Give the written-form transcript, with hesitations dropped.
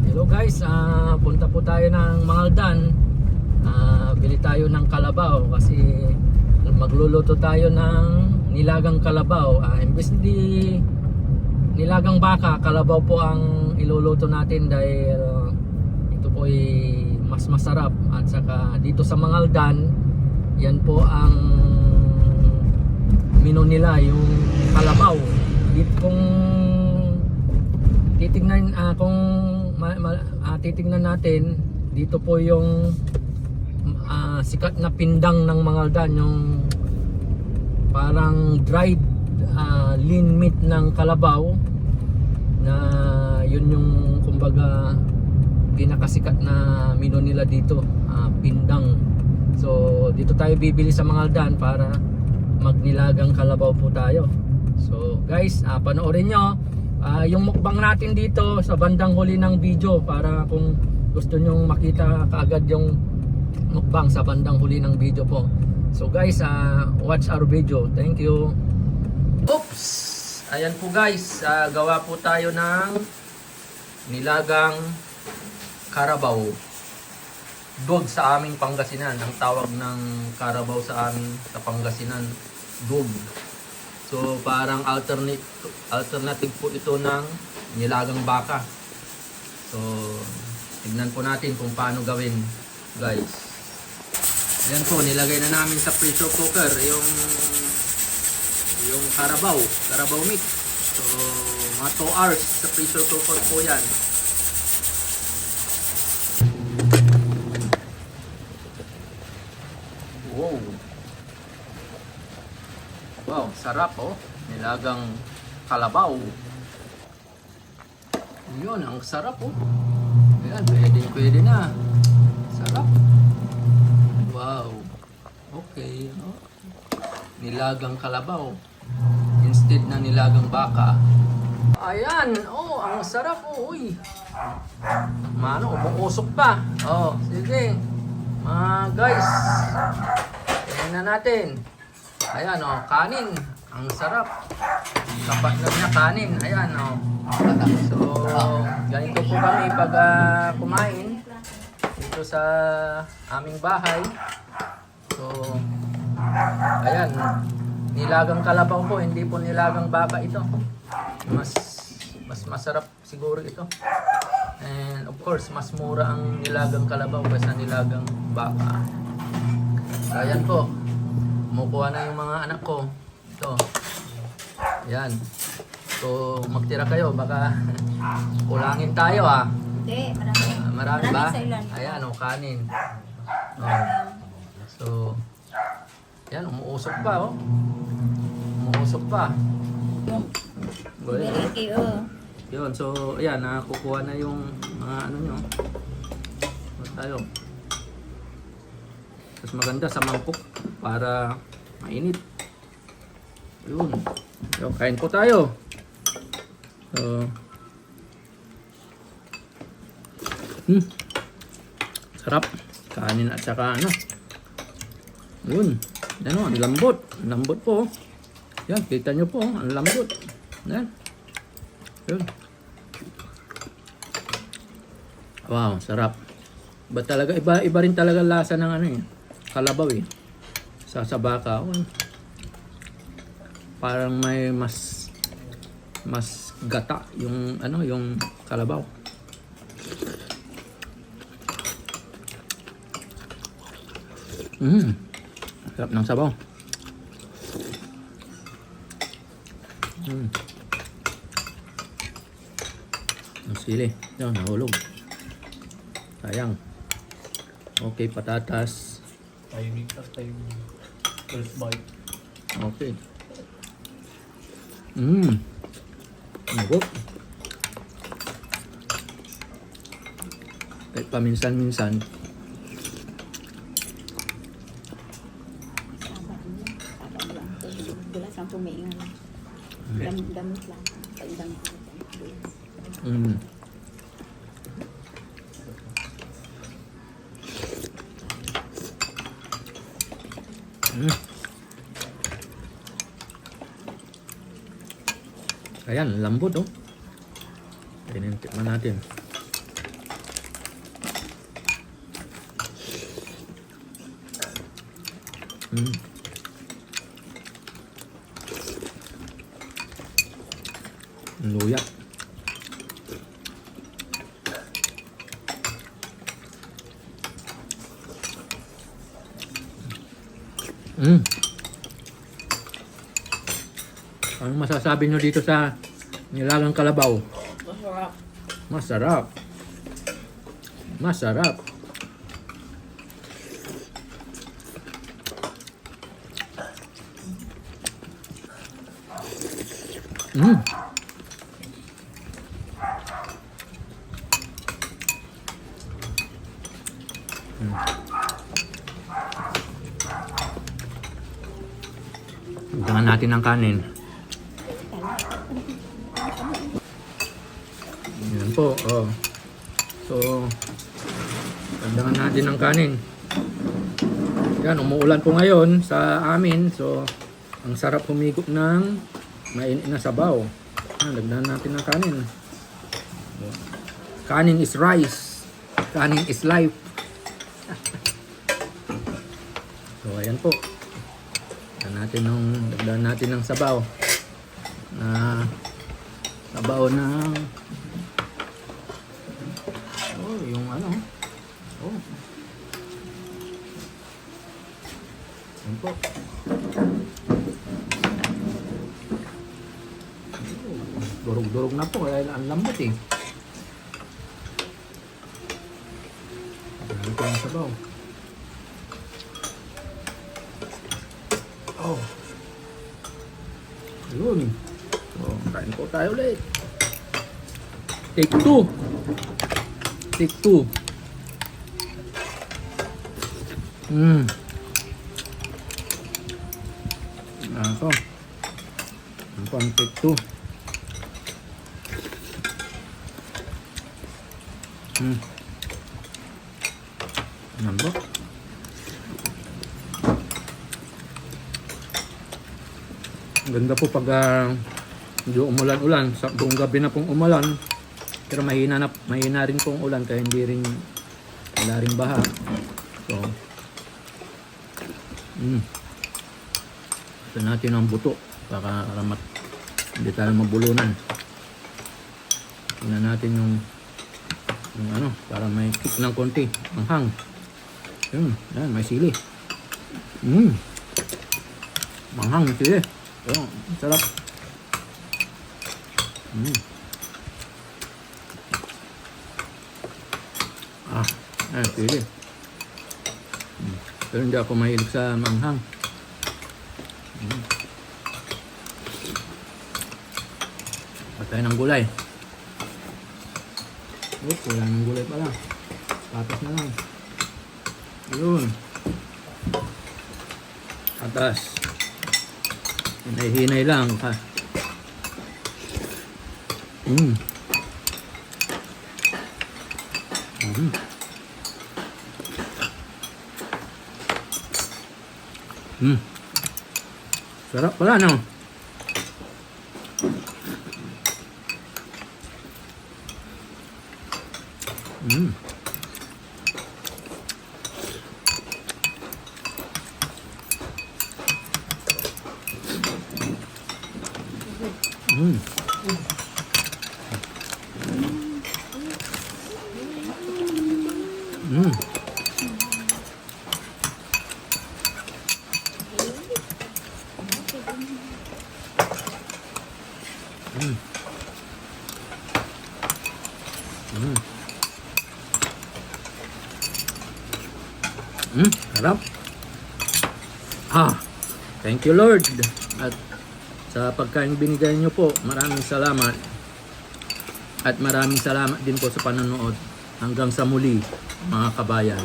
Hello guys, punta po tayo ng Mangaldan. Bili tayo ng kalabaw kasi magluluto tayo ng nilagang kalabaw. Imbes di nilagang baka, kalabaw po ang iluluto natin dahil ito po ay mas masarap. At saka dito sa Mangaldan, yan po ang menu nila, yung kalabaw. Dito kung titingnan titingnan natin, dito po yung sikat na pindang ng Mangaldan, yung parang dried lean meat ng kalabaw na yun yung kumbaga pinakasikat na menu nila dito, pindang. So dito tayo bibili sa Mangaldan para magnilagang kalabaw po tayo. So guys, panoorin nyo yung mukbang natin dito sa bandang huli ng video para kung gusto nyong makita kaagad yung mukbang sa bandang huli ng video po. So guys, watch our video. Thank you. Oops! Ayan po guys, gawa po tayo ng nilagang karabaw. Dog sa aming Pangasinan. Ang tawag ng karabaw sa amin sa Pangasinan, dog. So parang alternative po ito ng nilagang baka. So tignan po natin kung paano gawin, guys. Ayan po, nilagay na namin sa pressure cooker yung karabaw meat. So mga 2 hours sa pressure cooker po yan. Wow, sarap oh. Nilagang kalabaw. Yun, ang sarap oh. Ayan, pwede na. Sarap. Wow. Okay. Oh. Nilagang kalabaw instead na nilagang baka. Ayan, oh, ang sarap oh. Uy. Mano, umuusok pa. Oh, sige. Guys. Tingnan natin. Ayan oh, kanin. Ang sarap. Kapatid niya kanin. Ayan oh. So, ganito po kami pag kumain dito sa aming bahay. So, ayan. Nilagang kalabaw po, hindi po nilagang baka ito. Mas masarap siguro ito. And of course, mas mura ang nilagang kalabaw kaysa nilagang baka. So, ayan po. Kumukuha na yung mga anak ko. Ito. Ayan. So, magtira kayo. Baka kulangin tayo Hindi, marami. Marami ba? Sa ilan. Ayan, kanin. Oh. So, ayan, umuusok pa Umuusok pa. Biriki, oh. Yun, so, ayan, kukuha na yung mga ano nyo. Tayo. Mas maganda sa mangkok para mainit. Yun. So, kain po tayo. So, sarap. Kanin at saka ano. Yun. Ano, ang lambot. Ang lambot po. Yan, kita nyo po. Ang lambot. Yan. Yun. Wow, sarap. Ba talaga, iba rin talaga lasa ng ano eh. Kalabaw eh. Sa baka. Parang may mas gata yung ano, yung kalabaw. Sarap ng sabaw. Ang sili. Yan, nahulog. Sayang. Okay, patatas. Timing first bite. Okay. Nagok. Kahit paminsan-minsan. Wala siyang pumiingan. Damit lang. Pagdamit. Ayan, lambot oh. Tikman natin. Mm. Ang luya. Mm. Anong masasabi nyo dito sa nilagang kalabaw? Masarap. Masarap. Masarap. Mm. Tingnan natin ang kanin. Yan po, oh. So, tingnan natin ang kanin. Yan, umuulan po ngayon sa amin. So, ang sarap humigop ng mainit na sabaw. Yan, lagyan natin ang kanin. Kanin is rice. Kanin is life. So, ayan po. Lagyan natin ng sabaw. Sabaw ng yung ano. Oh. Ayan po. Durog-durog na po. Kaya ang lambot eh. Lagyan ko ng sabaw. Oh. Ayun. So, kain po tayo ulit. Take 2. Take 2. Ako. Ano po ang take 2? Ano po? Ganda po pag medyo umulan-ulan. Sa buong gabi na pong umulan. Pero mahina rin pong ulan kaya wala ring baha. So, ito natin ang buto para hindi tayo mabulunan. Tingnan natin yung ano, para may kick ng konti. Ang hang. Yan, may sili. Manghang sili. Oh, sarap. Pili. Pero hindi ako mahilig sa manghang. Patay ng gulay. Wala ng gulay pala. Patas na lang. Yun. Atas. Hinay-hinay lang. Sarap pala, no? Sarap. Thank you Lord. At sa pagkain binigay nyo po, maraming salamat. At maraming salamat din po sa panonood. Hanggang sa muli, mga kabayan.